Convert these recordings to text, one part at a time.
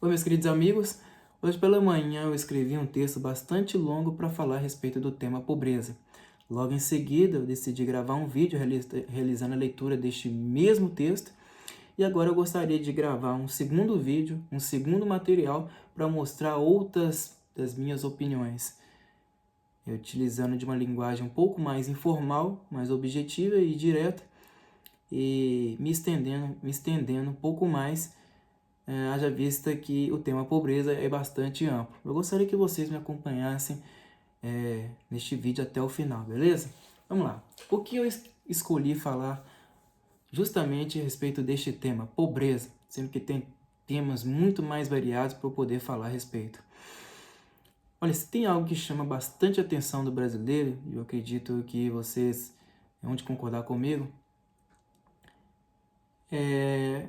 Oi, meus queridos amigos. Hoje pela manhã eu escrevi um texto bastante longo para falar a respeito do tema pobreza. Logo em seguida eu decidi gravar um vídeo realizando a leitura deste mesmo texto e agora eu gostaria de gravar um segundo vídeo, um segundo material para mostrar outras das minhas opiniões, utilizando de uma linguagem um pouco mais informal, mais objetiva e direta e me estendendo um pouco mais. Haja vista que o tema pobreza é bastante amplo. Eu gostaria que vocês me acompanhassem neste vídeo até o final, beleza? Vamos lá. Por que eu escolhi falar justamente a respeito deste tema, pobreza, sendo que tem temas muito mais variados para eu poder falar a respeito? Olha, se tem algo que chama bastante atenção do brasileiro, e eu acredito que vocês vão de concordar comigo, é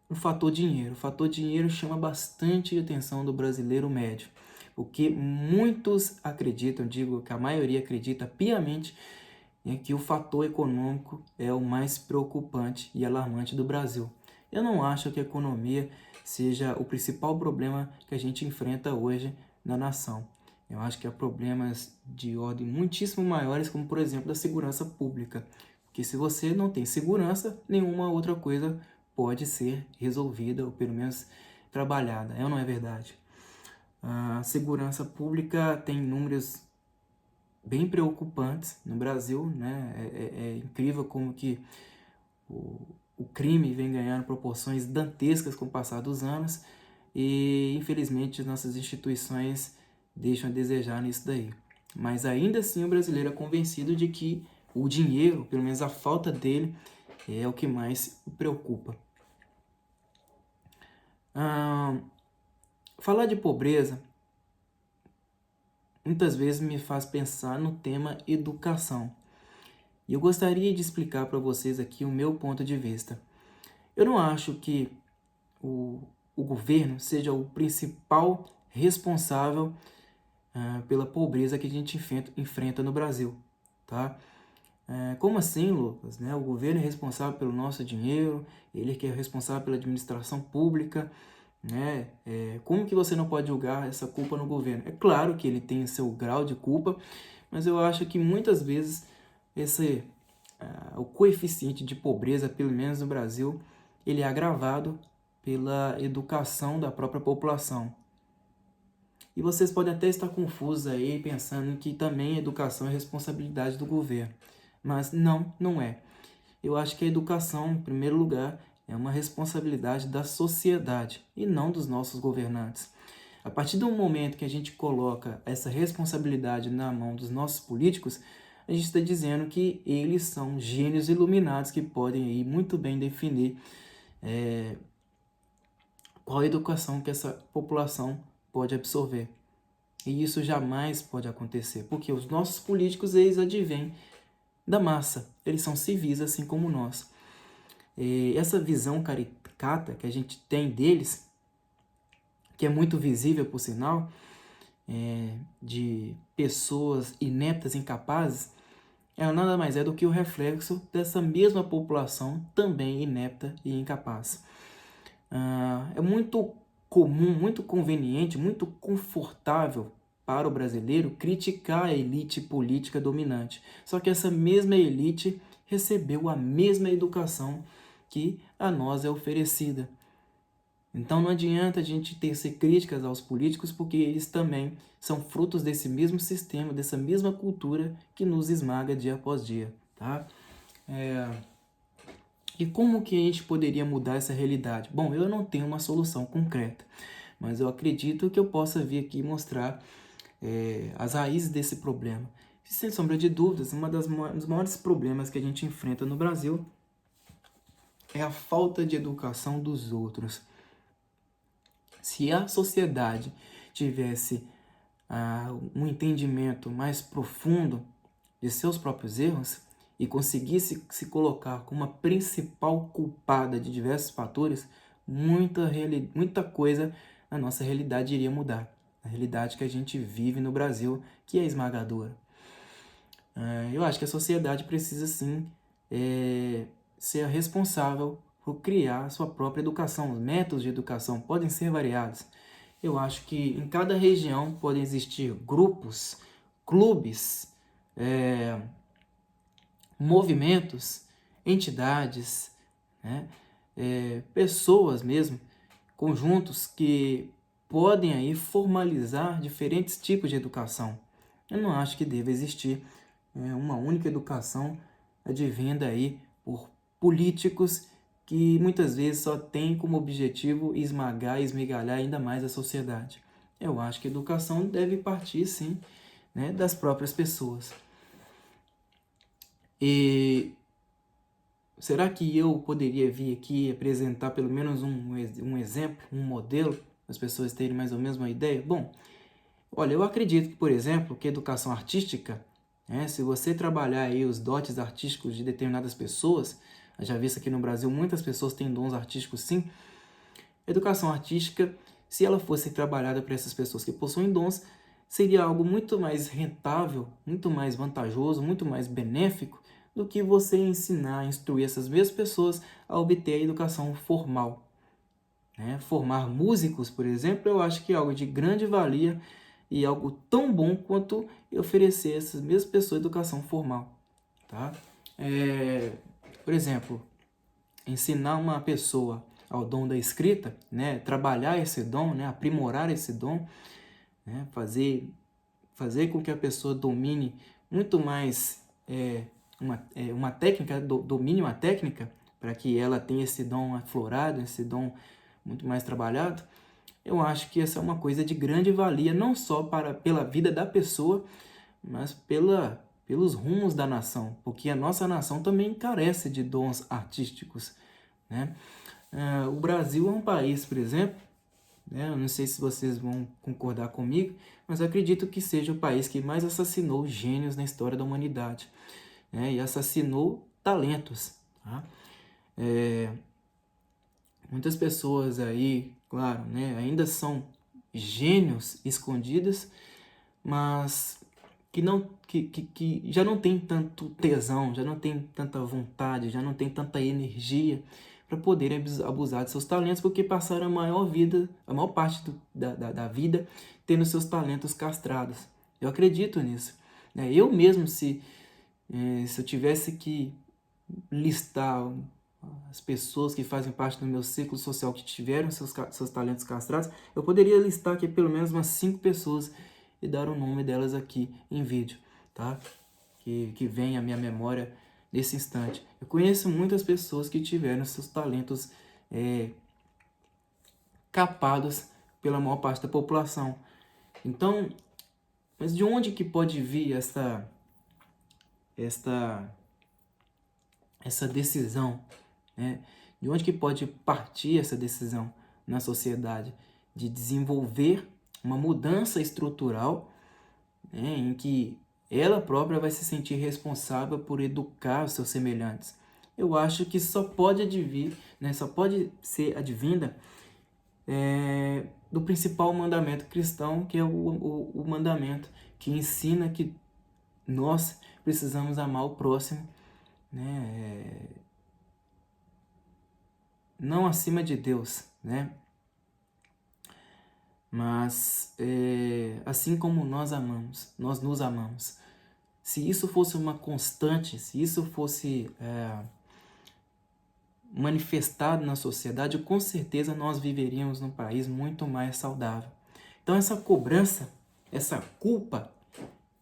o fator dinheiro. O fator dinheiro chama bastante a atenção do brasileiro médio, porque muitos acreditam, digo que a maioria acredita piamente, em que o fator econômico é o mais preocupante e alarmante do Brasil. Eu não acho que a economia seja o principal problema que a gente enfrenta hoje na nação. Eu acho que há problemas de ordem muitíssimo maiores, como por exemplo a segurança pública. Porque se você não tem segurança, nenhuma outra coisa pode ser resolvida ou pelo menos trabalhada. É ou não é verdade? A segurança pública tem números bem preocupantes no Brasil, né? É incrível como que o crime vem ganhando proporções dantescas com o passar dos anos e infelizmente nossas instituições deixam a desejar nisso daí. Mas ainda assim o brasileiro é convencido de que o dinheiro, pelo menos a falta dele, é o que mais o preocupa. Falar de pobreza muitas vezes me faz pensar no tema educação. E eu gostaria de explicar para vocês aqui o meu ponto de vista. Eu não acho que o governo seja o principal responsável pela pobreza que a gente enfrenta no Brasil, tá? Como assim, Lucas? Né? O governo é responsável pelo nosso dinheiro, ele que é responsável pela administração pública, né? Como que você não pode julgar essa culpa no governo? É claro que ele tem seu grau de culpa, mas eu acho que muitas vezes o coeficiente de pobreza, pelo menos no Brasil, ele é agravado pela educação da própria população. E vocês podem até estar confusos aí, pensando que também a educação é responsabilidade do governo. Mas não é. Eu acho que a educação, em primeiro lugar, é uma responsabilidade da sociedade e não dos nossos governantes. A partir do momento que a gente coloca essa responsabilidade na mão dos nossos políticos, a gente está dizendo que eles são gênios iluminados que podem aí muito bem definir qual a educação que essa população pode absorver. E isso jamais pode acontecer, porque os nossos políticos, eles advêm da massa, eles são civis assim como nós. E essa visão caricata que a gente tem deles, que é muito visível por sinal, de pessoas ineptas, incapazes, ela nada mais é do que o reflexo dessa mesma população também inepta e incapaz. É muito comum, muito conveniente, muito confortável para o brasileiro criticar a elite política dominante. Só que essa mesma elite recebeu a mesma educação que a nós é oferecida. Então não adianta a gente tecer críticas aos políticos, porque eles também são frutos desse mesmo sistema, dessa mesma cultura que nos esmaga dia após dia, tá? E como que a gente poderia mudar essa realidade? Bom, eu não tenho uma solução concreta, mas eu acredito que eu possa vir aqui mostrar as raízes desse problema. Sem sombra de dúvidas, um dos maiores problemas que a gente enfrenta no Brasil é a falta de educação dos outros. Se a sociedade tivesse um entendimento mais profundo de seus próprios erros e conseguisse se colocar como a principal culpada de diversos fatores, muita coisa na nossa realidade iria mudar. A realidade que a gente vive no Brasil, que é esmagadora. Eu acho que a sociedade precisa sim ser a responsável por criar a sua própria educação. Os métodos de educação podem ser variados. Eu acho que em cada região podem existir grupos, clubes, movimentos, entidades, né? Pessoas mesmo, conjuntos que podem aí formalizar diferentes tipos de educação. Eu não acho que deva existir uma única educação advinda aí por políticos que muitas vezes só tem como objetivo esmagar e esmigalhar ainda mais a sociedade. Eu acho que a educação deve partir, sim, né, das próprias pessoas. E será que eu poderia vir aqui apresentar pelo menos um exemplo, um modelo, para as pessoas terem mais ou menos uma ideia? Bom, olha, eu acredito que, por exemplo, que a educação artística, se você trabalhar aí os dotes artísticos de determinadas pessoas, já visto aqui no Brasil, muitas pessoas têm dons artísticos, sim. A educação artística, se ela fosse trabalhada para essas pessoas que possuem dons, seria algo muito mais rentável, muito mais vantajoso, muito mais benéfico do que você ensinar, instruir essas mesmas pessoas a obter a educação formal. Formar músicos, por exemplo, eu acho que é algo de grande valia e algo tão bom quanto oferecer a essas mesmas pessoas educação formal. Tá? Por exemplo, ensinar uma pessoa ao dom da escrita, trabalhar esse dom, aprimorar esse dom, fazer com que a pessoa domine muito mais uma técnica, domine uma técnica para que ela tenha esse dom aflorado, esse dom muito mais trabalhado. Eu acho que essa é uma coisa de grande valia, não só pela vida da pessoa, mas pelos rumos da nação, porque a nossa nação também carece de dons artísticos. O Brasil é um país, por exemplo, eu não sei se vocês vão concordar comigo, mas eu acredito que seja o país que mais assassinou gênios na história da humanidade, e assassinou talentos. Tá? Muitas pessoas aí, claro, ainda são gênios escondidos, mas que já não tem tanto tesão, já não tem tanta vontade, já não tem tanta energia para poderem abusar de seus talentos, porque passaram a maior parte da vida tendo seus talentos castrados. Eu acredito nisso. Eu mesmo, se eu tivesse que listar as pessoas que fazem parte do meu círculo social que tiveram seus talentos castrados, eu poderia listar aqui pelo menos umas 5 pessoas e dar o nome delas aqui em vídeo, tá? Que vem à minha memória nesse instante. Eu conheço muitas pessoas que tiveram seus talentos capados pela maior parte da população. Então, mas de onde que pode vir essa decisão? De onde que pode partir essa decisão na sociedade de desenvolver uma mudança estrutural, em que ela própria vai se sentir responsável por educar os seus semelhantes? Eu acho que só pode advir, só pode ser advinda do principal mandamento cristão, que é o mandamento que ensina que nós precisamos amar o próximo, não acima de Deus, mas assim como nós nos amamos. Se isso fosse uma constante, se isso fosse manifestado na sociedade, com certeza nós viveríamos num país muito mais saudável. Então essa cobrança, essa culpa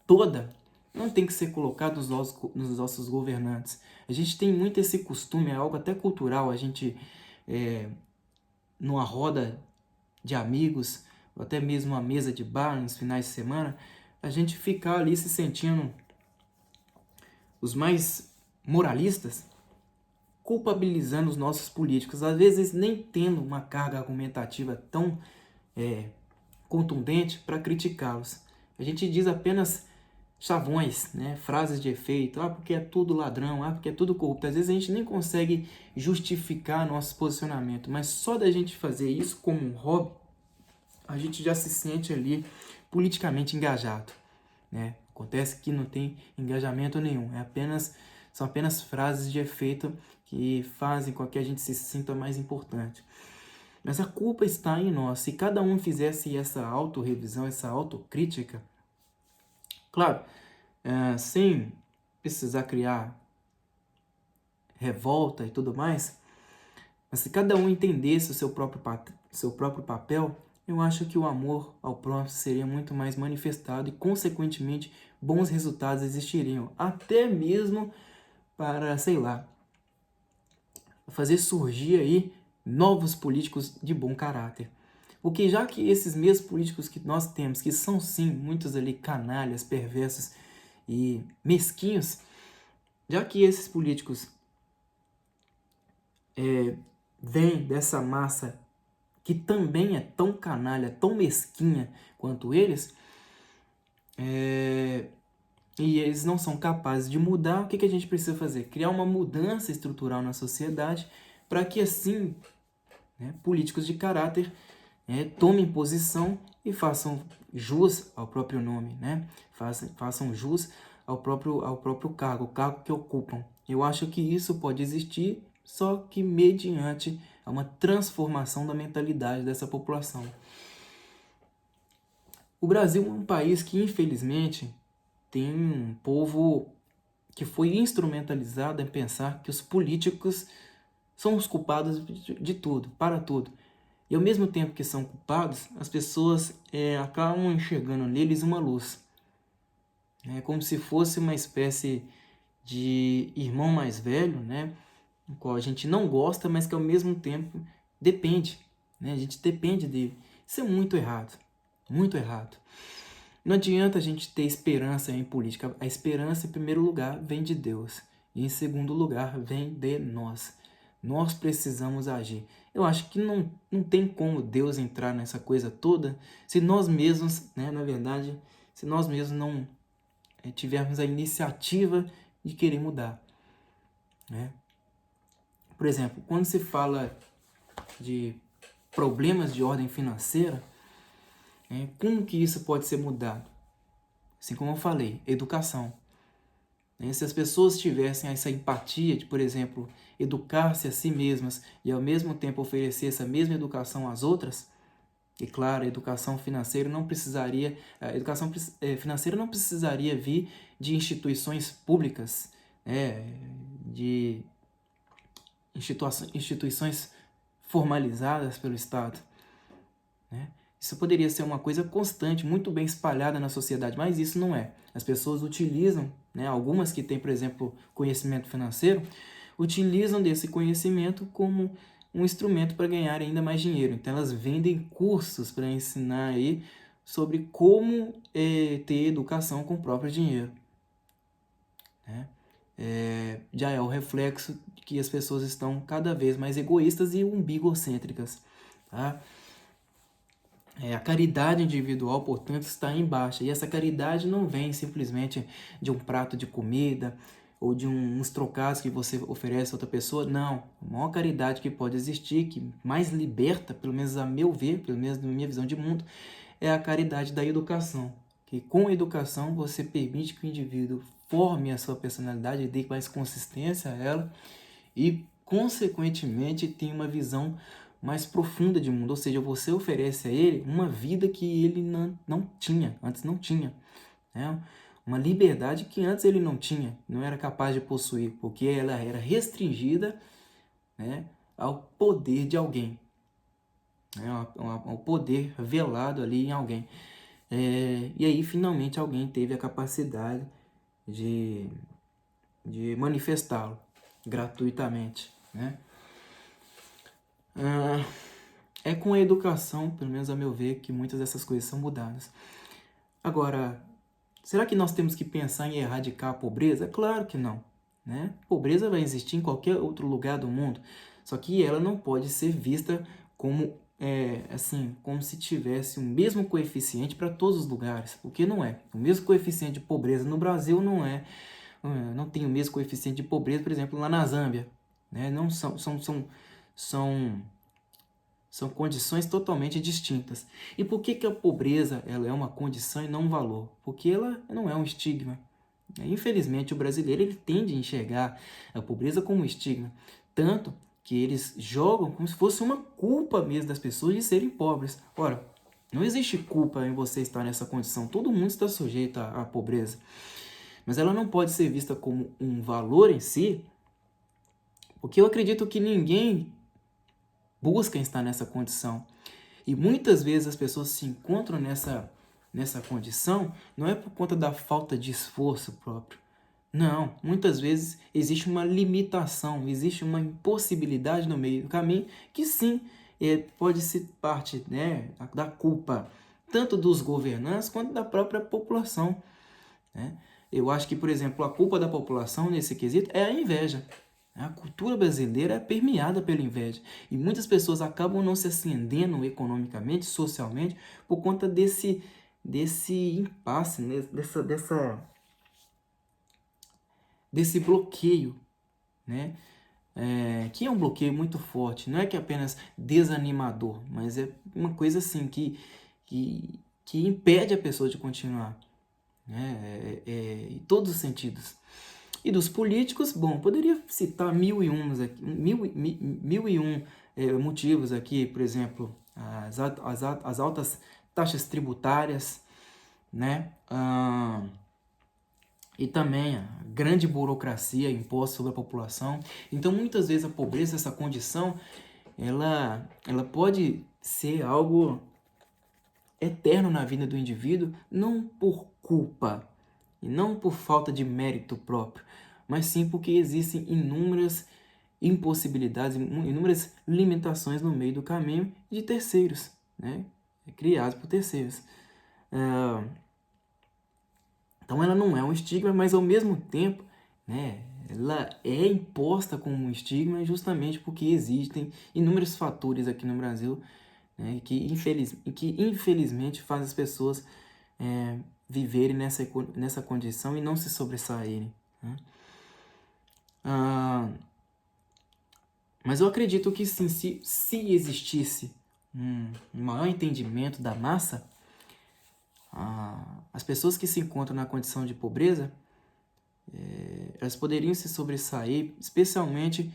toda, não tem que ser colocada nos nossos governantes. A gente tem muito esse costume, é algo até cultural, a gente, numa roda de amigos, ou até mesmo uma mesa de bar nos finais de semana, a gente ficar ali se sentindo os mais moralistas, culpabilizando os nossos políticos, às vezes nem tendo uma carga argumentativa tão contundente para criticá-los. A gente diz apenas chavões, frases de efeito, porque é tudo ladrão, porque é tudo corrupto. Às vezes a gente nem consegue justificar nosso posicionamento, mas só da gente fazer isso como um hobby, a gente já se sente ali politicamente engajado. Acontece que não tem engajamento nenhum, são apenas frases de efeito que fazem com que a gente se sinta mais importante. Mas a culpa está em nós. Se cada um fizesse essa autorrevisão, essa autocrítica, claro, sem precisar criar revolta e tudo mais, mas se cada um entendesse o seu próprio papel, eu acho que o amor ao próximo seria muito mais manifestado e, consequentemente, bons resultados existiriam. Até mesmo para, sei lá, fazer surgir aí novos políticos de bom caráter. Porque já que esses mesmos políticos que nós temos, que são sim muitos ali canalhas, perversos e mesquinhos, já que esses políticos vêm dessa massa que também é tão canalha, tão mesquinha quanto eles, e eles não são capazes de mudar, o que a gente precisa fazer? Criar uma mudança estrutural na sociedade para que assim, políticos de caráter tomem posição e façam jus ao próprio nome, façam jus ao próprio cargo, o cargo que ocupam. Eu acho que isso pode existir só que mediante uma transformação da mentalidade dessa população. O Brasil é um país que, infelizmente, tem um povo que foi instrumentalizado em pensar que os políticos são os culpados de tudo, para tudo. E ao mesmo tempo que são culpados, as pessoas acabam enxergando neles uma luz. É como se fosse uma espécie de irmão mais velho, o qual a gente não gosta, mas que ao mesmo tempo depende. A gente depende dele. Isso é muito errado. Muito errado. Não adianta a gente ter esperança em política. A esperança, em primeiro lugar, vem de Deus. E em segundo lugar, vem de nós. Nós precisamos agir. Eu acho que não tem como Deus entrar nessa coisa toda se nós mesmos, na verdade, se nós mesmos não tivermos a iniciativa de querer mudar. Por exemplo, quando se fala de problemas de ordem financeira, como que isso pode ser mudado? Assim como eu falei, educação. Se as pessoas tivessem essa empatia de, por exemplo, educar-se a si mesmas e ao mesmo tempo oferecer essa mesma educação às outras, e claro, a educação financeira não precisaria vir de instituições públicas, de instituições formalizadas pelo Estado. Isso poderia ser uma coisa constante, muito bem espalhada na sociedade, mas isso não é. As pessoas utilizam, algumas que têm, por exemplo, conhecimento financeiro, utilizam desse conhecimento como um instrumento para ganhar ainda mais dinheiro. Então elas vendem cursos para ensinar aí sobre como ter educação com o próprio dinheiro. Já é o reflexo de que as pessoas estão cada vez mais egoístas e umbigocêntricas. Tá? A caridade individual, portanto, está em baixa. E essa caridade não vem simplesmente de um prato de comida ou de uns trocados que você oferece a outra pessoa. Não. A maior caridade que pode existir, que mais liberta, pelo menos a meu ver, pelo menos na minha visão de mundo, é a caridade da educação. Que com a educação você permite que o indivíduo forme a sua personalidade, dê mais consistência a ela e, consequentemente, tenha uma visão mais profunda de mundo, ou seja, você oferece a ele uma vida que ele antes não tinha, uma liberdade que antes ele não tinha, não era capaz de possuir, porque ela era restringida ao poder de alguém, ao poder velado ali em alguém. E aí finalmente alguém teve a capacidade de manifestá-lo gratuitamente, É com a educação, pelo menos a meu ver, que muitas dessas coisas são mudadas. Agora, será que nós temos que pensar em erradicar a pobreza? Claro que não. Pobreza vai existir em qualquer outro lugar do mundo, só que ela não pode ser vista como, como se tivesse o mesmo coeficiente para todos os lugares, porque não é. O mesmo coeficiente de pobreza no Brasil não tem o mesmo coeficiente de pobreza, por exemplo, lá na Zâmbia. Não são condições totalmente distintas. E por que a pobreza ela é uma condição e não um valor? Porque ela não é um estigma. Infelizmente, o brasileiro ele tende a enxergar a pobreza como um estigma. Tanto que eles jogam como se fosse uma culpa mesmo das pessoas de serem pobres. Ora, não existe culpa em você estar nessa condição. Todo mundo está sujeito à pobreza. Mas ela não pode ser vista como um valor em si, porque eu acredito que ninguém busca estar nessa condição. E muitas vezes as pessoas se encontram nessa condição não é por conta da falta de esforço próprio. Não, muitas vezes existe uma limitação, existe uma impossibilidade no meio do caminho que sim, pode ser parte, né, da culpa tanto dos governantes quanto da própria população, né? Eu acho que, por exemplo, a culpa da população nesse quesito é a inveja. A cultura brasileira é permeada pela inveja e muitas pessoas acabam não se ascendendo economicamente, socialmente, por conta desse impasse, né? desse bloqueio, né? Que é um bloqueio muito forte. Não é que é apenas desanimador, mas é uma coisa assim que impede a pessoa de continuar, né? Em todos os sentidos. E dos políticos, bom, poderia citar mil e um motivos aqui, por exemplo, as altas taxas tributárias, né? E também a grande burocracia imposta sobre a população. Então, muitas vezes a pobreza, essa condição, ela pode ser algo eterno na vida do indivíduo, não por culpa e não por falta de mérito próprio, mas sim porque existem inúmeras impossibilidades, inúmeras limitações no meio do caminho de terceiros, né? Criados por terceiros. Então ela não é um estigma, mas ao mesmo tempo, né, ela é imposta como um estigma justamente porque existem inúmeros fatores aqui no Brasil, né, que infelizmente fazem as pessoas viverem nessa condição e não se sobressaírem, né? Mas eu acredito que sim, se existisse um maior entendimento da massa, as pessoas que se encontram na condição de pobreza, elas poderiam se sobressair, especialmente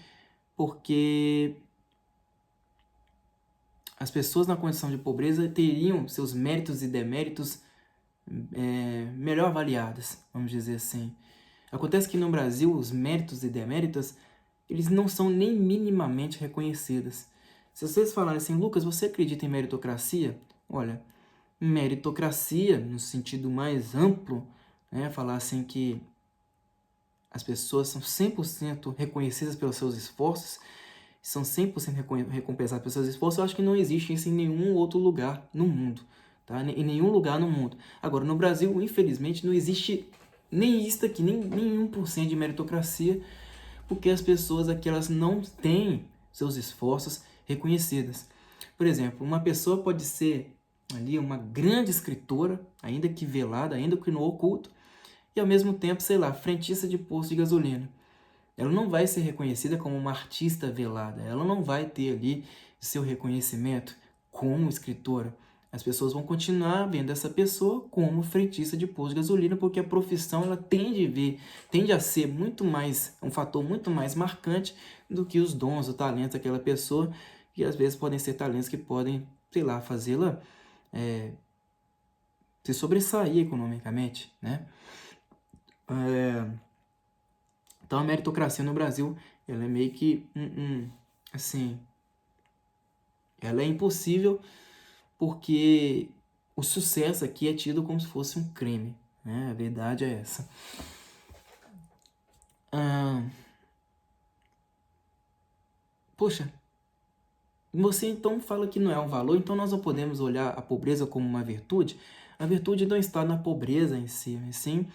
porque as pessoas na condição de pobreza teriam seus méritos e deméritos melhor avaliadas, vamos dizer assim. Acontece que no Brasil os méritos e deméritos eles não são nem minimamente reconhecidos. Se vocês falarem assim, Lucas, você acredita em meritocracia? Olha, meritocracia, no sentido mais amplo, né, falar assim que as pessoas são 100% reconhecidas pelos seus esforços, são 100% recompensadas pelos seus esforços, eu acho que não existe isso em nenhum outro lugar no mundo. Tá? Em nenhum lugar no mundo. Agora, no Brasil, infelizmente, não existe nem isso aqui, nem 1% de meritocracia, porque as pessoas aqui elas não têm seus esforços reconhecidos. Por exemplo, uma pessoa pode ser ali uma grande escritora, ainda que velada, ainda que no oculto, e ao mesmo tempo, sei lá, frentista de posto de gasolina. Ela não vai ser reconhecida como uma artista velada, ela não vai ter ali seu reconhecimento como escritora. As pessoas vão continuar vendo essa pessoa como frentista de posto de gasolina, porque a profissão ela tende a ser muito mais, um fator muito mais marcante do que os dons, o talento daquela pessoa, que às vezes podem ser talentos que podem, sei lá, fazê-la se sobressair economicamente, né? Então a meritocracia no Brasil, ela é meio que, assim, ela é impossível porque o sucesso aqui é tido como se fosse um crime, né? A verdade é essa. Poxa, você então fala que não é um valor, então nós não podemos olhar a pobreza como uma virtude? A virtude não está na pobreza em si, mas sim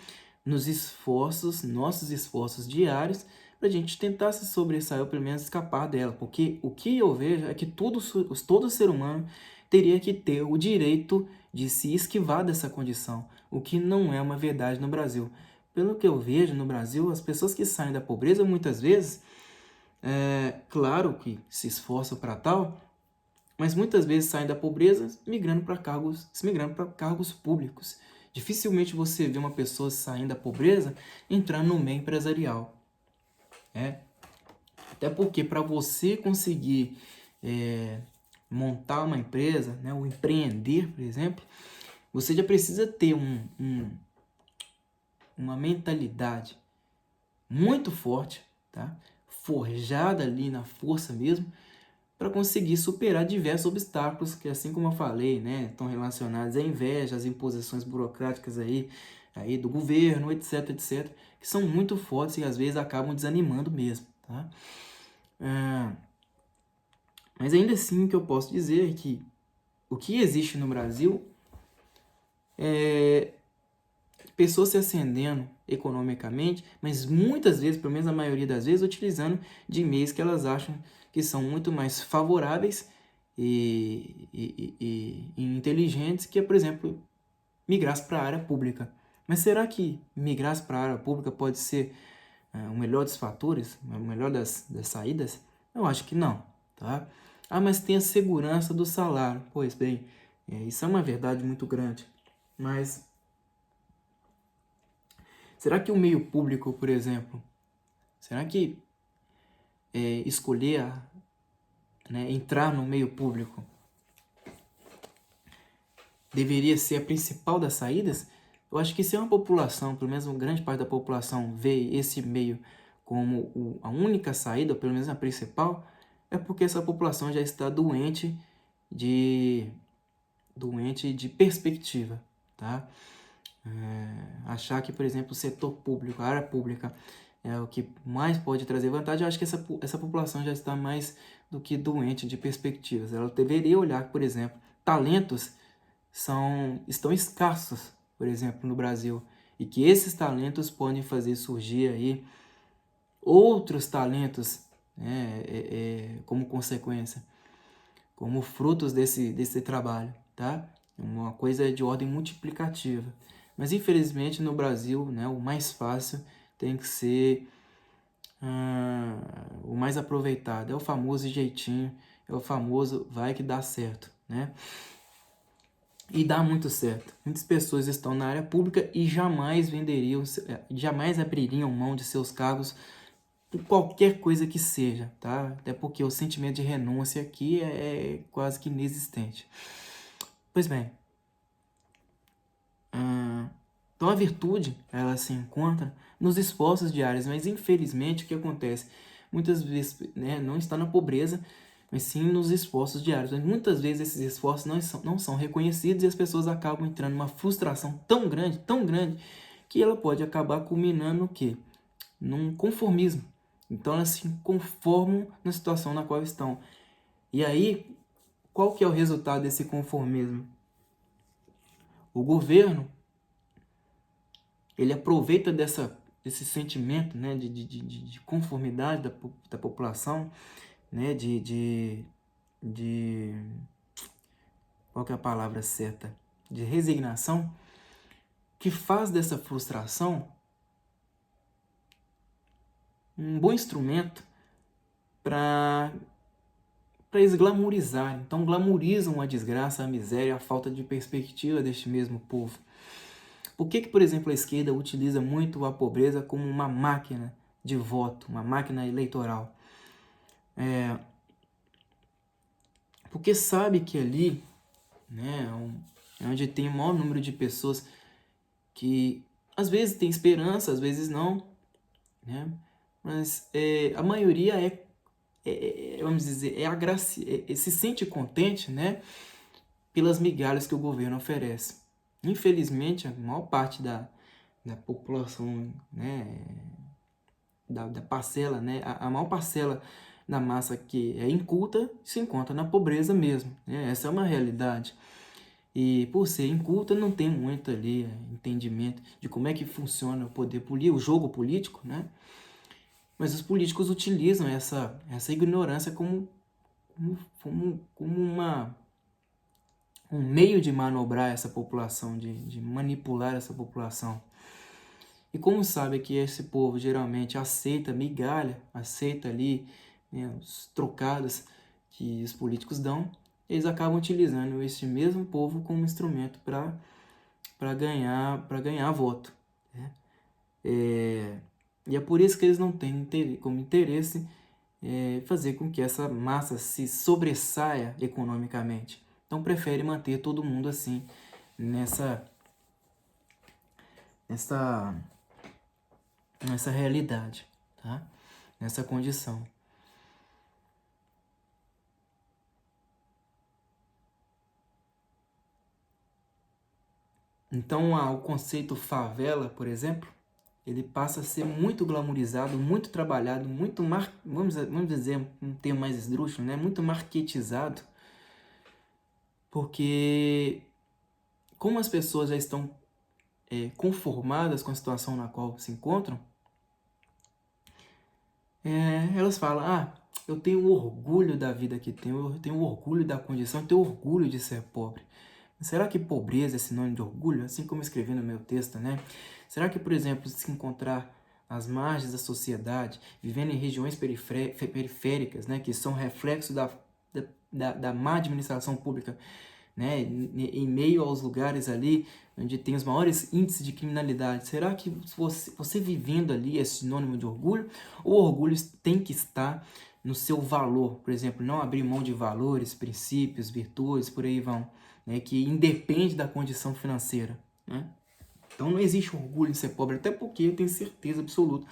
nos esforços, nossos esforços diários, para a gente tentar se sobressair ou pelo menos escapar dela. Porque o que eu vejo é que todo ser humano teria que ter o direito de se esquivar dessa condição, o que não é uma verdade no Brasil. Pelo que eu vejo no Brasil, as pessoas que saem da pobreza muitas vezes, claro que se esforçam para tal, mas muitas vezes saem da pobreza migrando para cargos públicos. Dificilmente você vê uma pessoa saindo da pobreza entrando no meio empresarial. Até porque para você conseguir montar uma empresa, né, ou empreender, por exemplo, você já precisa ter uma mentalidade muito forte, tá? Forjada ali na força mesmo, para conseguir superar diversos obstáculos que, assim como eu falei, né, estão relacionados à inveja, às imposições burocráticas aí do governo, etc, etc, que são muito fortes e às vezes acabam desanimando mesmo, tá? Mas ainda assim o que eu posso dizer é que o que existe no Brasil é pessoas se ascendendo economicamente, mas muitas vezes, pelo menos a maioria das vezes, utilizando de meios que elas acham que são muito mais favoráveis e inteligentes, que é, por exemplo, migrar para a área pública. Mas será que migrar para a área pública pode ser o melhor dos fatores, o melhor das saídas? Eu acho que não, tá? Ah, mas tem a segurança do salário. Pois bem, isso é uma verdade muito grande. Mas será que o meio público, por exemplo, será que escolher entrar no meio público deveria ser a principal das saídas? Eu acho que se uma população, pelo menos uma grande parte da população, vê esse meio como a única saída, ou pelo menos a principal, é porque essa população já está doente de perspectiva, tá? Achar que, por exemplo, o setor público, a área pública é o que mais pode trazer vantagem, eu acho que essa população já está mais do que doente de perspectivas. Ela deveria olhar, por exemplo, talentos estão escassos, por exemplo, no Brasil, e que esses talentos podem fazer surgir aí outros talentos, como consequência, como frutos desse trabalho, tá? Uma coisa de ordem multiplicativa. Mas infelizmente no Brasil, né, o mais fácil tem que ser o mais aproveitado. É o famoso jeitinho, é o famoso vai que dá certo, né? E dá muito certo. Muitas pessoas estão na área pública e jamais abririam mão de seus cargos por qualquer coisa que seja, tá? Até porque o sentimento de renúncia aqui é quase que inexistente. Pois bem, então a virtude, ela se encontra nos esforços diários, mas infelizmente o que acontece? Muitas vezes, né, não está na pobreza, mas sim nos esforços diários. Mas muitas vezes esses esforços não são reconhecidos e as pessoas acabam entrando numa frustração tão grande, que ela pode acabar culminando no quê? Num conformismo. Então elas se conformam na situação na qual estão. E aí, qual que é o resultado desse conformismo? O governo, ele aproveita desse sentimento, né, de conformidade da população, né, qual que é a palavra certa? De resignação, que faz dessa frustração um bom instrumento para eles glamorizarem. Então glamorizam a desgraça, a miséria, a falta de perspectiva deste mesmo povo. Por que, por exemplo, a esquerda utiliza muito a pobreza como uma máquina de voto, uma máquina eleitoral? Porque sabe que ali, né, é onde tem o maior número de pessoas que às vezes tem esperança, às vezes não, né? Mas a maioria vamos dizer, se sente contente, né, pelas migalhas que o governo oferece. Infelizmente, a maior parte da população, né, da parcela, né, a maior parcela da massa que é inculta se encontra na pobreza mesmo, né? Essa é uma realidade. E por ser inculta, não tem muito ali entendimento de como é que funciona o poder político, o jogo político, né? Mas os políticos utilizam essa ignorância como um meio de manobrar essa população, de manipular essa população. E como sabe que esse povo geralmente aceita migalha, aceita ali, né, os trocados que os políticos dão, eles acabam utilizando esse mesmo povo como instrumento para ganhar voto, né? E é por isso que eles não têm como interesse fazer com que essa massa se sobressaia economicamente. Então prefere manter todo mundo assim nessa realidade, tá? Nessa condição. Então o conceito favela, por exemplo, ele passa a ser muito glamourizado, muito trabalhado, muito, vamos dizer um termo mais esdrúxulo, né? Muito marketizado, porque como as pessoas já estão conformadas com a situação na qual se encontram, elas falam, eu tenho orgulho da vida que tenho, eu tenho orgulho da condição, eu tenho orgulho de ser pobre. Será que pobreza é sinônimo de orgulho? Assim como eu escrevi no meu texto, né? Será que, por exemplo, se encontrar às margens da sociedade, vivendo em regiões periféricas, né, que são reflexo da má administração pública, né, em meio aos lugares ali onde tem os maiores índices de criminalidade, será que você vivendo ali é sinônimo de orgulho? Ou o orgulho tem que estar no seu valor? Por exemplo, não abrir mão de valores, princípios, virtudes, por aí vão, né, que independe da condição financeira, né? Então não existe orgulho em ser pobre, até porque eu tenho certeza absoluta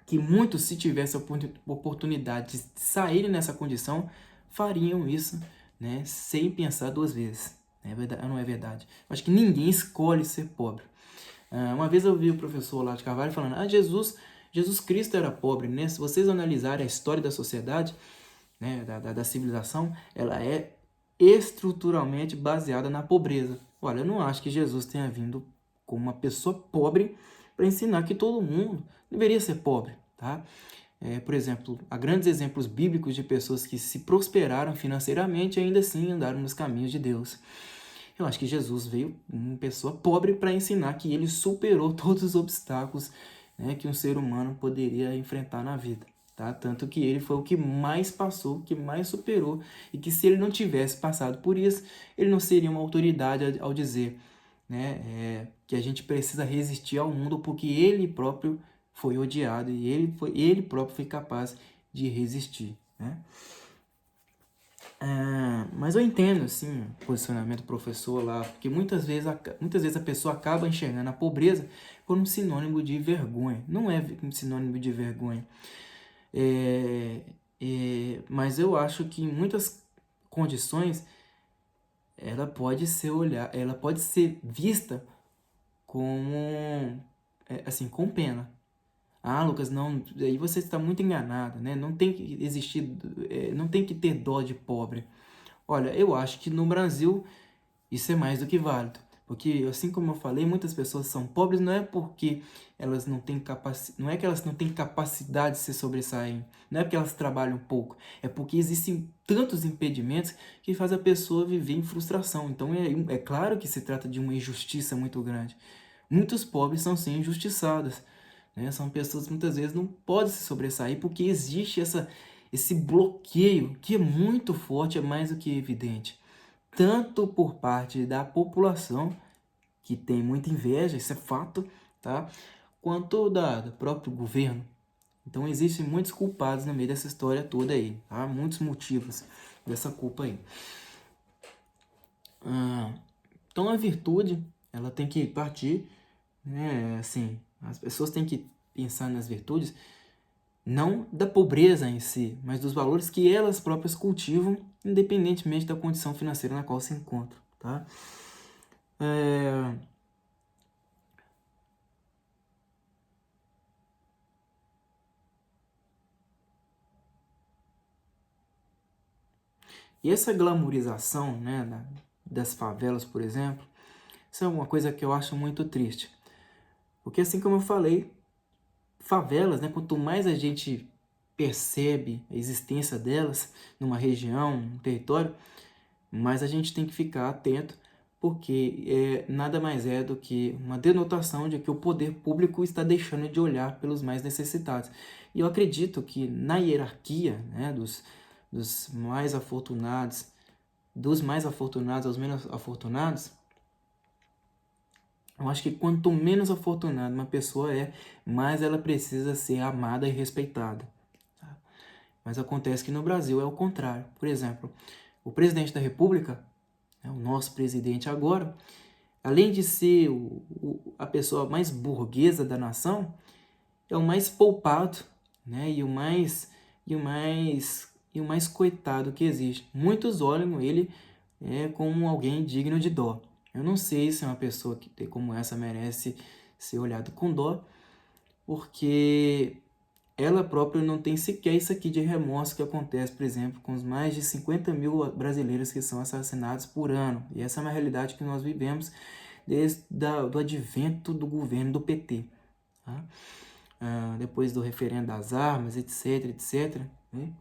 que muitos, se tivessem a oportunidade de saírem nessa condição, fariam isso, né, sem pensar duas vezes. É verdade, não é verdade? Eu acho que ninguém escolhe ser pobre. Uma vez eu vi o professor Olavo de Carvalho falando, Jesus Cristo era pobre, né? Se vocês analisarem a história da sociedade, né, da civilização, ela é estruturalmente baseada na pobreza. Olha, eu não acho que Jesus tenha vindo como uma pessoa pobre para ensinar que todo mundo deveria ser pobre, tá? Por exemplo, há grandes exemplos bíblicos de pessoas que se prosperaram financeiramente e ainda assim andaram nos caminhos de Deus. Eu acho que Jesus veio uma pessoa pobre para ensinar que ele superou todos os obstáculos, né, que um ser humano poderia enfrentar na vida. Tá? Tanto que ele foi o que mais passou, que mais superou, e que se ele não tivesse passado por isso, ele não seria uma autoridade ao dizer, né, que a gente precisa resistir ao mundo porque ele próprio foi odiado e ele próprio foi capaz de resistir, né? Mas eu entendo, assim, o posicionamento do professor lá, porque muitas vezes a pessoa acaba enxergando a pobreza como um sinônimo de vergonha. Não é um sinônimo de vergonha. Mas eu acho que em muitas condições ela pode ser vista como, assim, com pena. Lucas, não, aí você está muito enganado, né? Não tem que existir, não tem que ter dó de pobre. Olha, eu acho que no Brasil isso é mais do que válido. Porque, assim como eu falei, muitas pessoas são pobres não é porque elas não têm não é que elas não têm capacidade de se sobressair, não é porque elas trabalham pouco, é porque existem tantos impedimentos que faz a pessoa viver em frustração. Então é claro que se trata de uma injustiça muito grande. Muitos pobres são sim injustiçados, né? São pessoas que muitas vezes não podem se sobressair porque existe esse bloqueio que é muito forte, é mais do que evidente. Tanto por parte da população, que tem muita inveja, isso é fato, tá? Quanto do próprio governo. Então existem muitos culpados no meio dessa história toda aí, tá? Muitos motivos dessa culpa aí. Então a virtude, ela tem que partir, né? Assim, as pessoas têm que pensar nas virtudes, não da pobreza em si, mas dos valores que elas próprias cultivam, independentemente da condição financeira na qual se encontram, tá? E essa glamourização, né, das favelas, por exemplo, isso é uma coisa que eu acho muito triste. Porque assim como eu falei, favelas, né, quanto mais a gente percebe a existência delas numa região, num território, mais a gente tem que ficar atento, porque nada mais é do que uma denotação de que o poder público está deixando de olhar pelos mais necessitados. E eu acredito que na hierarquia, né, dos mais afortunados aos menos afortunados, eu acho que quanto menos afortunada uma pessoa é, mais ela precisa ser amada e respeitada, Mas acontece que no Brasil é o contrário. Por exemplo, o presidente da República, o nosso presidente agora, além de ser a pessoa mais burguesa da nação, é o mais poupado, né? E o mais coitado que existe. Muitos olham ele como alguém digno de dó. Eu não sei se uma pessoa como essa merece ser olhada com dó, porque ela própria não tem sequer isso aqui de remorso que acontece, por exemplo, com os mais de 50 mil brasileiros que são assassinados por ano. E essa é uma realidade que nós vivemos desde do advento do governo do PT. Tá? Depois do referendo das armas, etc, etc. Né?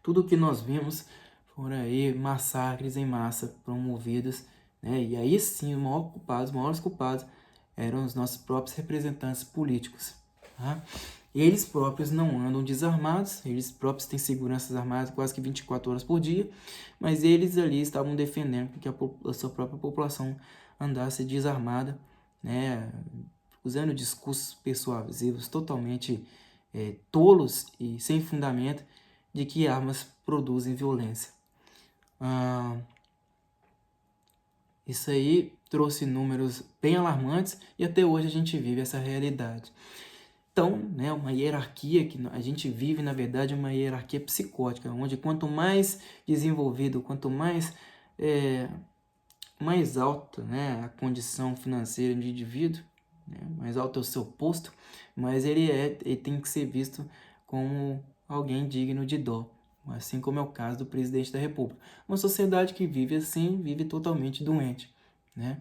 Tudo que nós vimos foram aí massacres em massa promovidos, né? E aí sim, os maiores culpados eram os nossos próprios representantes políticos. Tá? Eles próprios não andam desarmados, eles próprios têm seguranças armadas quase que 24 horas por dia, mas eles ali estavam defendendo que a sua própria população andasse desarmada, né? Usando discursos persuasivos totalmente tolos e sem fundamento de que armas produzem violência. Isso aí trouxe números bem alarmantes e até hoje a gente vive essa realidade. Então, né, uma hierarquia que a gente vive, na verdade, uma hierarquia psicótica, onde quanto mais desenvolvido, quanto mais alta, né, a condição financeira do indivíduo, né, mais alto é o seu posto, mas ele tem que ser visto como alguém digno de dó, assim como é o caso do presidente da República. Uma sociedade que vive assim, vive totalmente doente, né?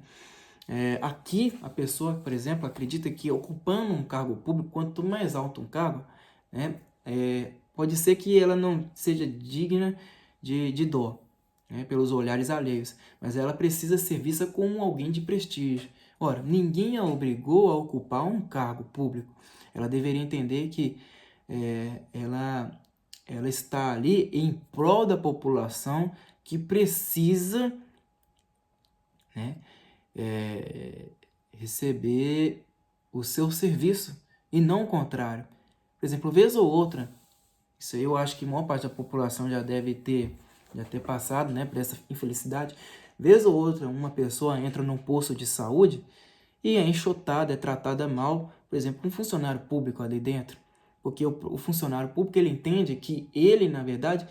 Aqui, a pessoa, por exemplo, acredita que ocupando um cargo público, quanto mais alto um cargo, né, pode ser que ela não seja digna de dó, né, pelos olhares alheios, mas ela precisa ser vista como alguém de prestígio. Ora, ninguém a obrigou a ocupar um cargo público. Ela deveria entender que ela está ali em prol da população que precisa, né, receber o seu serviço e não o contrário. Por exemplo, vez ou outra, isso aí eu acho que a maior parte da população já ter passado, né, por essa infelicidade. Vez ou outra, uma pessoa entra num posto de saúde e é enxotada, é tratada mal, por exemplo, um funcionário público ali dentro. Porque o funcionário público, ele entende que ele, na verdade,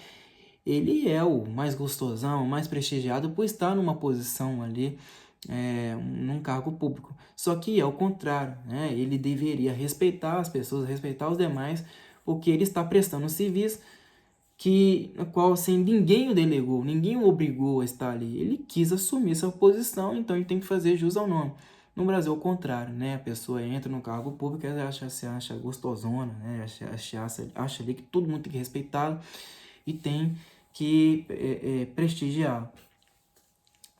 ele é o mais gostosão, o mais prestigiado por estar numa posição ali, num cargo público. Só que é o contrário, né? Ele deveria respeitar as pessoas, respeitar os demais, porque ele está prestando um serviço no qual assim, ninguém o delegou, ninguém o obrigou a estar ali. Ele quis assumir essa posição, então ele tem que fazer jus ao nome. No Brasil, é o contrário, né? A pessoa entra no cargo público e se acha gostosona, né? Acha ali que todo mundo tem que respeitá-lo e tem que prestigiar.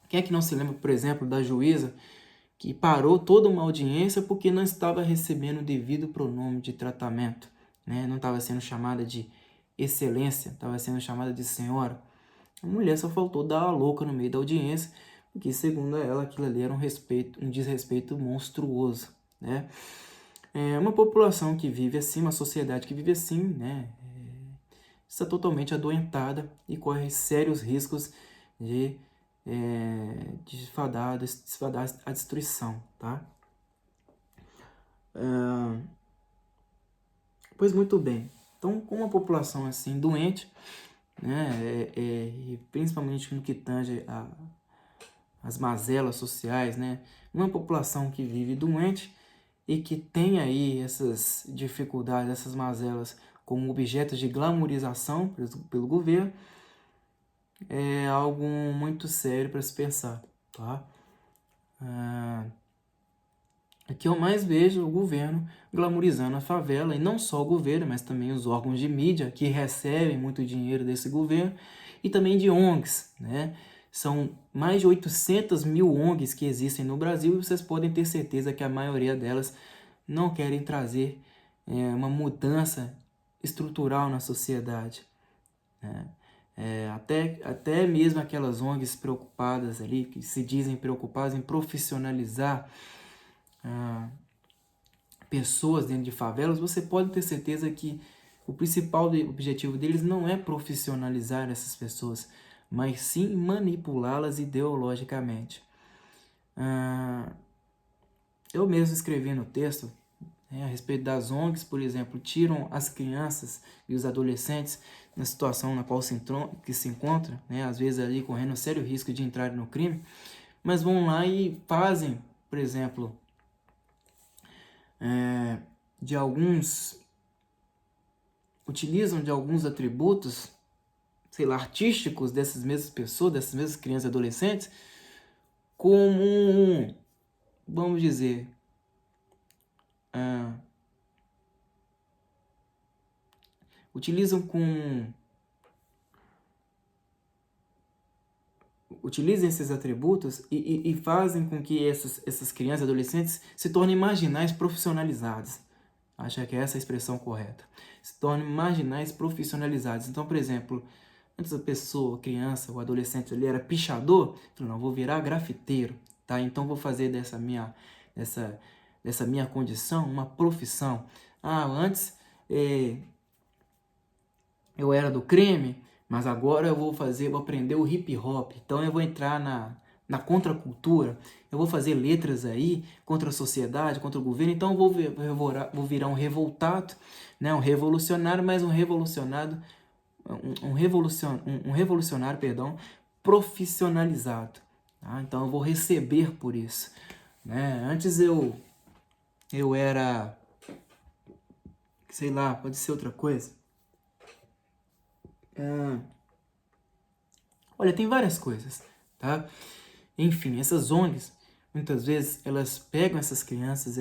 Quem é que não se lembra, por exemplo, da juíza que parou toda uma audiência porque não estava recebendo o devido pronome de tratamento, né? Não estava sendo chamada de excelência, estava sendo chamada de senhora. A mulher só faltou dar a louca no meio da audiência, porque segundo ela aquilo ali era um desrespeito monstruoso, né? É uma população que vive assim, uma sociedade que vive assim, né? Está totalmente adoentada e corre sérios riscos de fadar a destruição, tá? Pois muito bem. Então, com uma população assim doente, né, e principalmente no que tange as mazelas sociais, né, uma população que vive doente e que tem aí essas dificuldades, essas mazelas como objetos de glamorização pelo governo, é algo muito sério para se pensar, tá? Aqui eu mais vejo o governo glamorizando a favela, e não só o governo, mas também os órgãos de mídia que recebem muito dinheiro desse governo, e também de ONGs, né? São mais de 800 mil ONGs que existem no Brasil e vocês podem ter certeza que a maioria delas não querem trazer uma mudança estrutural na sociedade, né? Até mesmo aquelas ONGs preocupadas ali, que se dizem preocupadas em profissionalizar pessoas dentro de favelas, você pode ter certeza que o principal objetivo deles não é profissionalizar essas pessoas, mas sim manipulá-las ideologicamente. Eu mesmo escrevi no texto, a respeito das ONGs, por exemplo, tiram as crianças e os adolescentes na situação na qual que se encontram, às vezes ali correndo sério risco de entrar no crime, mas vão lá e fazem, por exemplo, utilizam de alguns atributos, sei lá, artísticos dessas mesmas pessoas, dessas mesmas crianças e adolescentes, como, vamos dizer, utilizam esses atributos e fazem com que essas crianças e adolescentes se tornem marginais profissionalizados. Acho que é essa a expressão correta. Se tornem marginais profissionalizados. Então, por exemplo, antes a pessoa, a criança, o adolescente ali era pichador, falou, não, vou virar grafiteiro, tá? Então vou fazer dessa minha condição uma profissão. Antes eu era do crime, mas agora eu vou aprender o hip hop. Então eu vou entrar na contracultura, eu vou fazer letras aí contra a sociedade, contra o governo. Então eu vou virar um revoltado, né? Um revolucionário, mas um revolucionário, profissionalizado. Tá? Então eu vou receber por isso. Né? Antes eu era, sei lá, pode ser outra coisa. Olha, tem várias coisas, tá? Enfim, essas ONGs, muitas vezes, elas pegam essas crianças,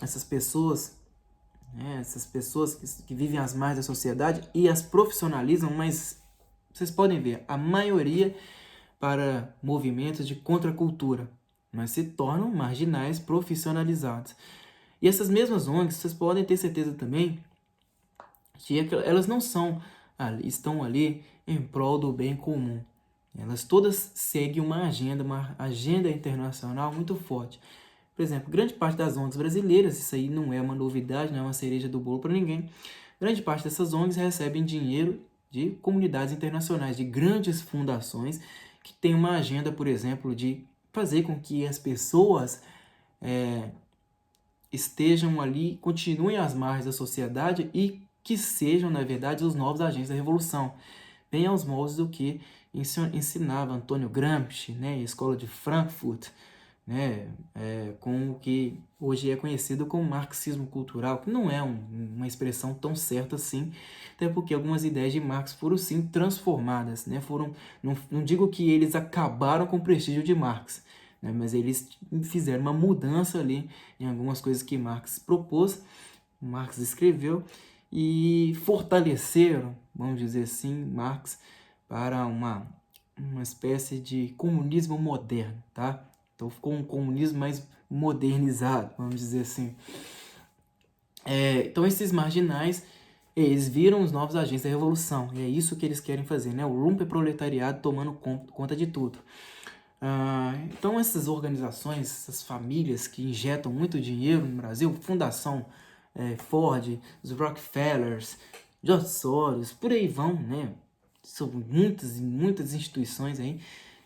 essas pessoas, essas pessoas que vivem às margens da sociedade e as profissionalizam, mas vocês podem ver, a maioria para movimentos de contracultura, mas se tornam marginais profissionalizados. E essas mesmas ONGs, vocês podem ter certeza também que elas não estão ali em prol do bem comum. Elas todas seguem uma agenda internacional muito forte. Por exemplo, grande parte das ONGs brasileiras, isso aí não é uma novidade, não é uma cereja do bolo para ninguém, grande parte dessas ONGs recebem dinheiro de comunidades internacionais, de grandes fundações que têm uma agenda, por exemplo, de fazer com que as pessoas estejam ali, continuem às margens da sociedade e que sejam, na verdade, os novos agentes da revolução, bem aos moldes do que ensinava Antônio Gramsci, né, a escola de Frankfurt, né, com o que hoje é conhecido como marxismo cultural, que não é uma expressão tão certa assim, até porque algumas ideias de Marx foram sim transformadas, né, não digo que eles acabaram com o prestígio de Marx, né, mas eles fizeram uma mudança ali em algumas coisas que Marx propôs, Marx escreveu, e fortaleceram, vamos dizer assim, Marx para uma espécie de comunismo moderno, tá? Então ficou um comunismo mais modernizado, vamos dizer assim. Então esses marginais, eles viram os novos agentes da revolução, e é isso que eles querem fazer, né? O lumpenproletariado tomando conta de tudo. Então essas organizações, essas famílias que injetam muito dinheiro no Brasil, Fundação Ford, os Rockefellers, George Soros, por aí vão, né? São muitas e muitas instituições aí.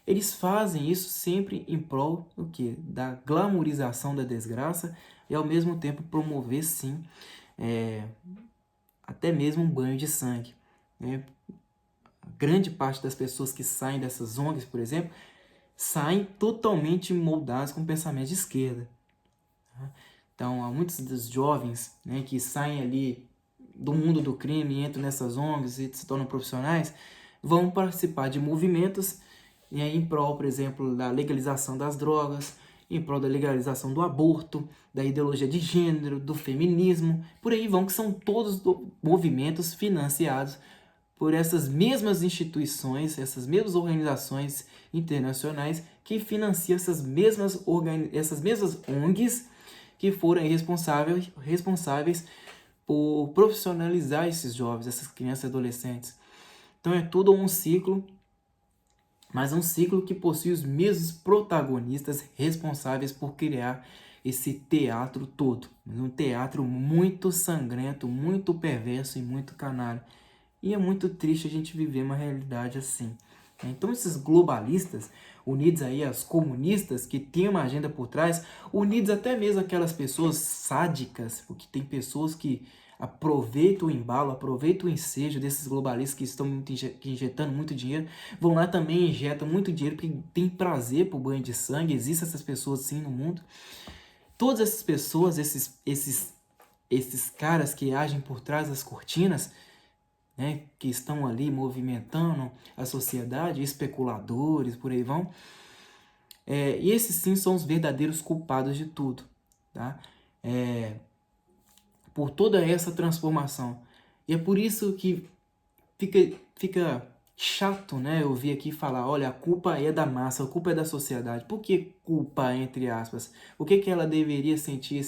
Eles fazem isso sempre em prol do quê? Da glamorização da desgraça e ao mesmo tempo promover sim até mesmo um banho de sangue. Né? Grande parte das pessoas que saem dessas ONGs, por exemplo, saem totalmente moldadas com pensamento de esquerda. Então, há muitos dos jovens, né, que saem ali do mundo do crime e entram nessas ONGs e se tornam profissionais, vão participar de movimentos em prol, por exemplo, da legalização das drogas, em prol da legalização do aborto, da ideologia de gênero, do feminismo, por aí vão, que são todos movimentos financiados por essas mesmas instituições, essas mesmas organizações internacionais que financiam essas mesmas ONGs que foram responsáveis por profissionalizar esses jovens, essas crianças e adolescentes. Então é tudo um ciclo, mas um ciclo que possui os mesmos protagonistas responsáveis por criar esse teatro todo. Um teatro muito sangrento, muito perverso e muito canalha. E é muito triste a gente viver uma realidade assim. Então esses globalistas, unidos aí aos comunistas que têm uma agenda por trás, unidos até mesmo aquelas pessoas sádicas, porque tem pessoas que aproveitam o embalo, aproveitam o ensejo desses globalistas que estão injetando muito dinheiro, vão lá também e injetam muito dinheiro porque tem prazer por banho de sangue, existem essas pessoas sim no mundo. Todas essas pessoas, esses caras que agem por trás das cortinas, né, que estão ali movimentando a sociedade, especuladores, por aí vão. E esses sim são os verdadeiros culpados de tudo, tá? Por toda essa transformação. E é por isso que fica chato, né, eu vir aqui falar, olha, a culpa é da massa, a culpa é da sociedade. Por que culpa, entre aspas? Por que ela deveria sentir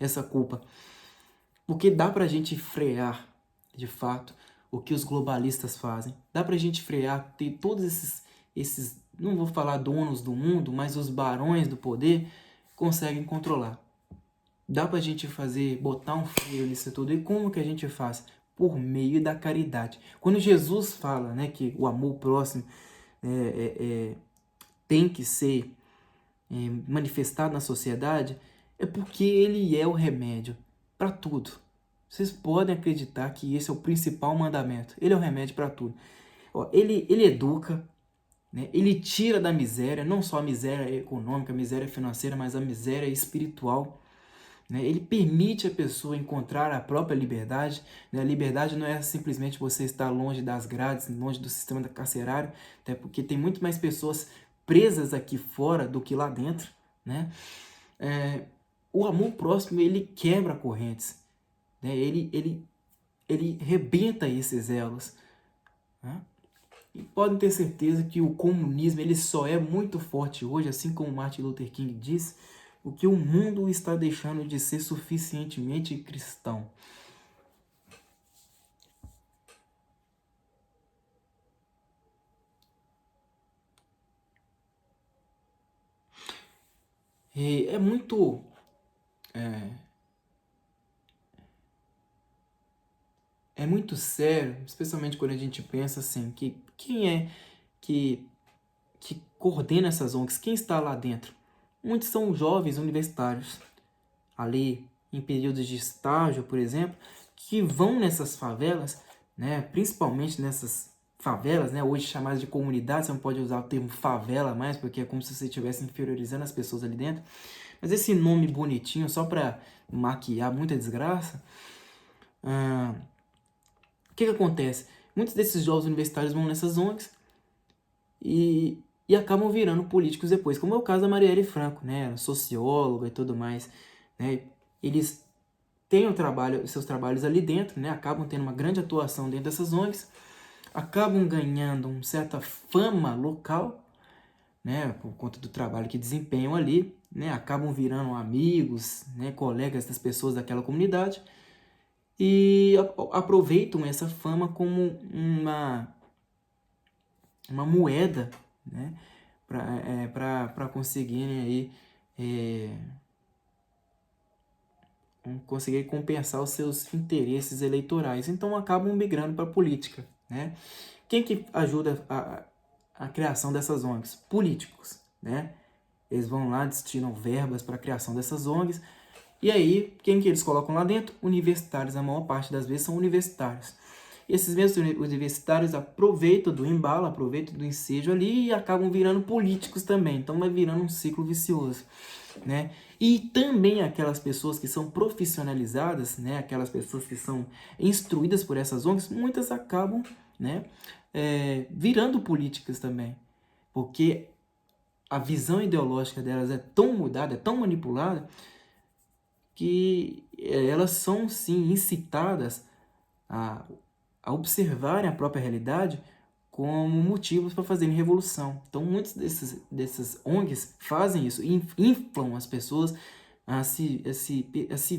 essa culpa? Porque dá pra gente frear, de fato, o que os globalistas fazem. Dá pra gente frear, ter todos esses, não vou falar donos do mundo, mas os barões do poder conseguem controlar. Dá pra gente botar um freio nisso tudo. E como que a gente faz? Por meio da caridade. Quando Jesus fala, né, que o amor próximo tem que ser manifestado na sociedade, é porque ele é o remédio para tudo. Vocês podem acreditar que esse é o principal mandamento. Ele é o remédio para tudo. Ele educa, né? Ele tira da miséria, não só a miséria econômica, a miséria financeira, mas a miséria espiritual. Né? Ele permite a pessoa encontrar a própria liberdade. Né? A liberdade não é simplesmente você estar longe das grades, longe do sistema carcerário, até porque tem muito mais pessoas presas aqui fora do que lá dentro. Né? O amor próximo, ele quebra correntes. Né? Ele rebenta esses elos. Né? E podem ter certeza que o comunismo ele só é muito forte hoje, assim como Martin Luther King disse, porque o mundo está deixando de ser suficientemente cristão. E é muito sério, especialmente quando a gente pensa assim, que quem é que coordena essas ONGs? Quem está lá dentro? Muitos são jovens universitários, ali em períodos de estágio, por exemplo, que vão nessas favelas, né, principalmente nessas favelas, né, hoje chamadas de comunidade, você não pode usar o termo favela mais, porque é como se você estivesse inferiorizando as pessoas ali dentro, mas esse nome bonitinho, só para maquiar muita desgraça. O que acontece? Muitos desses jovens universitários vão nessas ONGs e acabam virando políticos depois, como é o caso da Marielle Franco, né, socióloga e tudo mais, né, eles têm seus trabalhos ali dentro, né, acabam tendo uma grande atuação dentro dessas ONGs, acabam ganhando uma certa fama local, né, por conta do trabalho que desempenham ali, né, acabam virando amigos, né, colegas das pessoas daquela comunidade e aproveitam essa fama como uma moeda, né, para conseguirem aí conseguir compensar os seus interesses eleitorais. Então acabam migrando para a política. Né? Quem que ajuda a criação dessas ONGs? Políticos. Né? Eles vão lá, destinam verbas para a criação dessas ONGs. E aí, quem que eles colocam lá dentro? Universitários. A maior parte das vezes são universitários. E esses mesmos universitários aproveitam do embalo, aproveitam do ensejo ali e acabam virando políticos também. Então vai virando um ciclo vicioso. Né? E também aquelas pessoas que são profissionalizadas, né? Aquelas pessoas que são instruídas por essas ONGs, muitas acabam, né? Virando políticas também, porque a visão ideológica delas é tão mudada, é tão manipulada, que elas são sim incitadas a observarem a própria realidade como motivos para fazerem revolução. Então, muitos dessas ONGs fazem isso, inflam as pessoas a se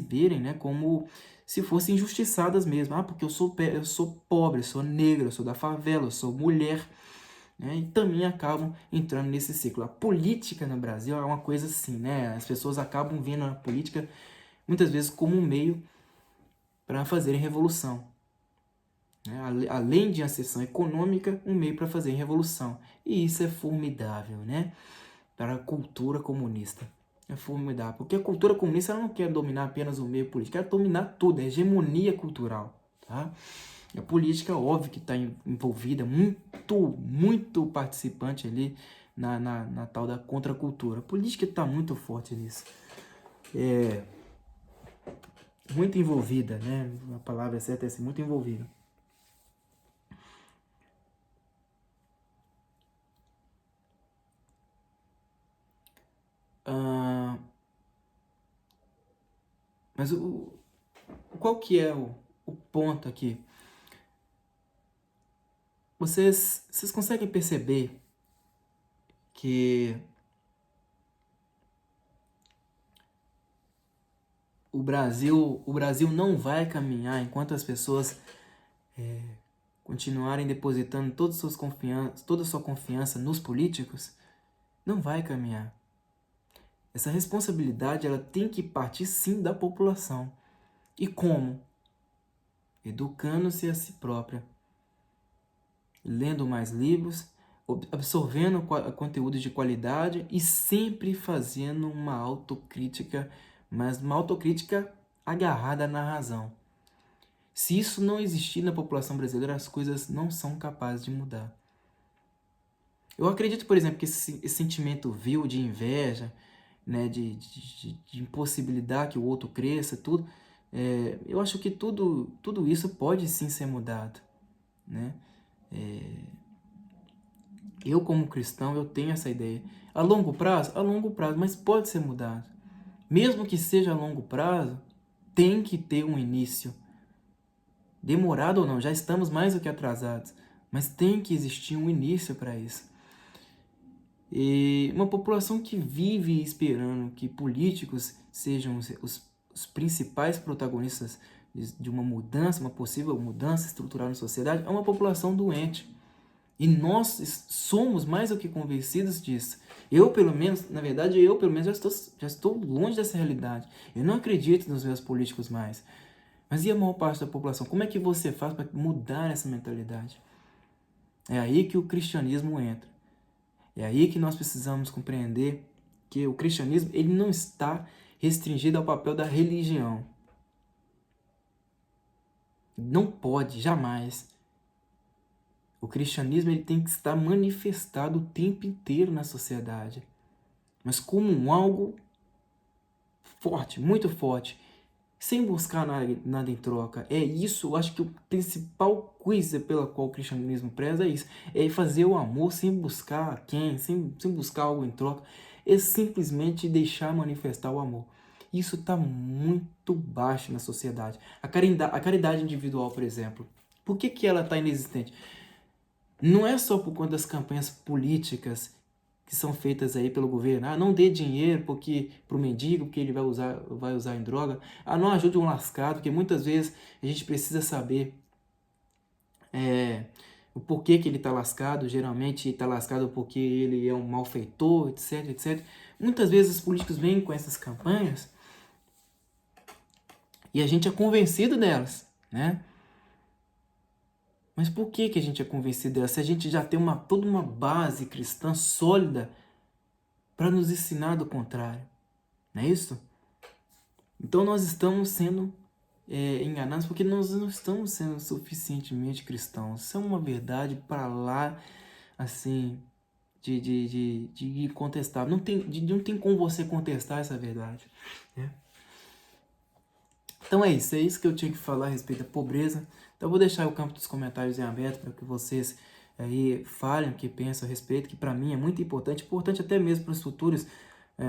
verem, né, como se fossem injustiçadas mesmo. Porque eu sou pobre, eu sou negra, eu sou da favela, eu sou mulher, né? E também acabam entrando nesse ciclo. A política no Brasil é uma coisa assim, né? As pessoas acabam vendo a política muitas vezes como um meio para fazerem revolução, né? Além de ascensão econômica, um meio para fazer revolução. E isso é formidável, né? Para a cultura comunista. É formidável. Porque a cultura comunista ela não quer dominar apenas o meio político, quer dominar tudo, é hegemonia cultural. Tá? A política, óbvio que está envolvida, muito participante ali na tal da contracultura. A política está muito forte nisso. Muito envolvida, né? A palavra certa é assim, muito envolvida. Mas qual que é o ponto aqui? Vocês conseguem perceber que o Brasil não vai caminhar enquanto as pessoas continuarem depositando toda a sua confiança nos políticos? Não vai caminhar. Essa responsabilidade ela tem que partir sim da população. E como? Educando-se a si própria, lendo mais livros, absorvendo conteúdos de qualidade e sempre fazendo uma autocrítica, mas uma autocrítica agarrada na razão. Se isso não existir na população brasileira, as coisas não são capazes de mudar. Eu acredito, por exemplo, que esse sentimento vil de inveja, né, de impossibilitar que o outro cresça, tudo, eu acho que tudo isso pode sim ser mudado, né? Eu como cristão, eu tenho essa ideia. A longo prazo, mas pode ser mudado. Mesmo que seja a longo prazo, tem que ter um início. Demorado ou não, já estamos mais do que atrasados, mas tem que existir um início para isso. E uma população que vive esperando que políticos sejam os principais protagonistas de uma mudança, uma possível mudança estrutural na sociedade, é uma população doente. E nós somos mais do que convencidos disso. Eu, pelo menos, já estou longe dessa realidade. Eu não acredito nos meus políticos mais. Mas e a maior parte da população? Como é que você faz para mudar essa mentalidade? É aí que o cristianismo entra. É aí que nós precisamos compreender que o cristianismo ele não está restringido ao papel da religião. Não pode, jamais. O cristianismo ele tem que estar manifestado o tempo inteiro na sociedade, mas como algo forte, muito forte, sem buscar nada em troca. É isso, eu acho que a principal coisa pela qual o cristianismo preza é isso, é fazer o amor sem buscar quem, sem buscar algo em troca, é simplesmente deixar manifestar o amor. Isso está muito baixo na sociedade. A caridade individual, por exemplo, por que ela está inexistente? Não é só por conta das campanhas políticas que são feitas aí pelo governo. Ah, não dê dinheiro pro mendigo, porque ele vai usar em droga. Ah, não ajude um lascado, porque muitas vezes a gente precisa saber o porquê que ele está lascado. Geralmente está lascado porque ele é um malfeitor, etc, etc. Muitas vezes os políticos vêm com essas campanhas e a gente é convencido delas, né? Mas por que a gente é convencido dela? Se a gente já tem toda uma base cristã sólida para nos ensinar do contrário. Não é isso? Então nós estamos sendo enganados porque nós não estamos sendo suficientemente cristãos. Isso é uma verdade para lá, assim, de incontestável. Não tem como você contestar essa verdade. Né? Então é isso que eu tinha que falar a respeito da pobreza. Então eu vou deixar o campo dos comentários em aberto para que vocês aí falem o que pensam a respeito, que para mim é muito importante até mesmo para os futuros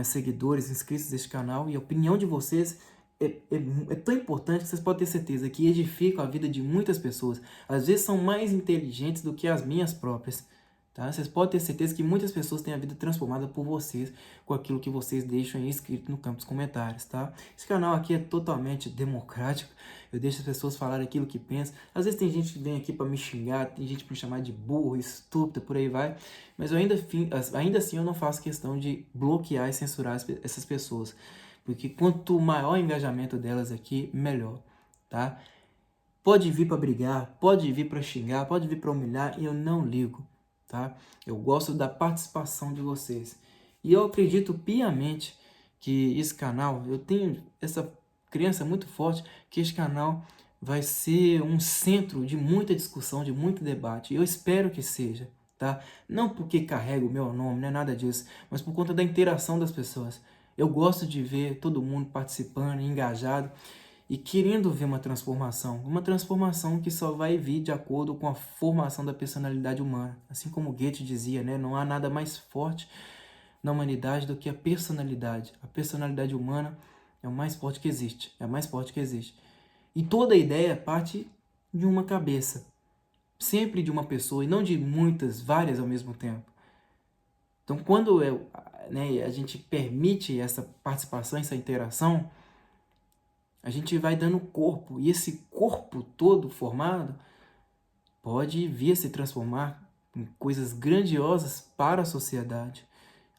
seguidores, inscritos deste canal, e a opinião de vocês é tão importante que vocês podem ter certeza que edificam a vida de muitas pessoas. Às vezes são mais inteligentes do que as minhas próprias, tá? Vocês podem ter certeza que muitas pessoas têm a vida transformada por vocês, com aquilo que vocês deixam aí escrito no campo dos comentários, tá? Esse canal aqui é totalmente democrático, eu deixo as pessoas falarem aquilo que pensam. Às vezes tem gente que vem aqui para me xingar, tem gente para me chamar de burro, estúpido, por aí vai, mas eu ainda assim eu não faço questão de bloquear e censurar essas pessoas, porque quanto maior o engajamento delas aqui, melhor, tá? Pode vir para brigar, pode vir para xingar, pode vir para humilhar, e eu não ligo, tá? Eu gosto da participação de vocês. E eu acredito piamente que esse canal, eu tenho essa crença muito forte que esse canal vai ser um centro de muita discussão, de muito debate. Eu espero que seja, tá? Não porque carrega o meu nome, não é nada disso, mas por conta da interação das pessoas. Eu gosto de ver todo mundo participando, engajado e querendo ver uma transformação que só vai vir de acordo com a formação da personalidade humana. Assim como Goethe dizia, né, não há nada mais forte na humanidade do que a personalidade. A personalidade humana é o mais forte que existe, é a mais forte que existe. E toda ideia parte de uma cabeça, sempre de uma pessoa e não de muitas, várias ao mesmo tempo. Então, quando a gente permite essa participação, essa interação, a gente vai dando corpo, e esse corpo todo formado pode vir a se transformar em coisas grandiosas para a sociedade.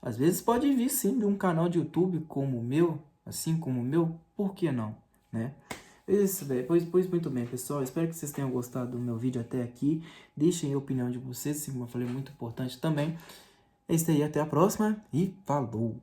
Às vezes pode vir sim de um canal de YouTube como o meu, assim como o meu, por que não, né? Pois muito bem, pessoal, espero que vocês tenham gostado do meu vídeo até aqui. Deixem a opinião de vocês, como eu falei, muito importante também. É isso aí, até a próxima e falou!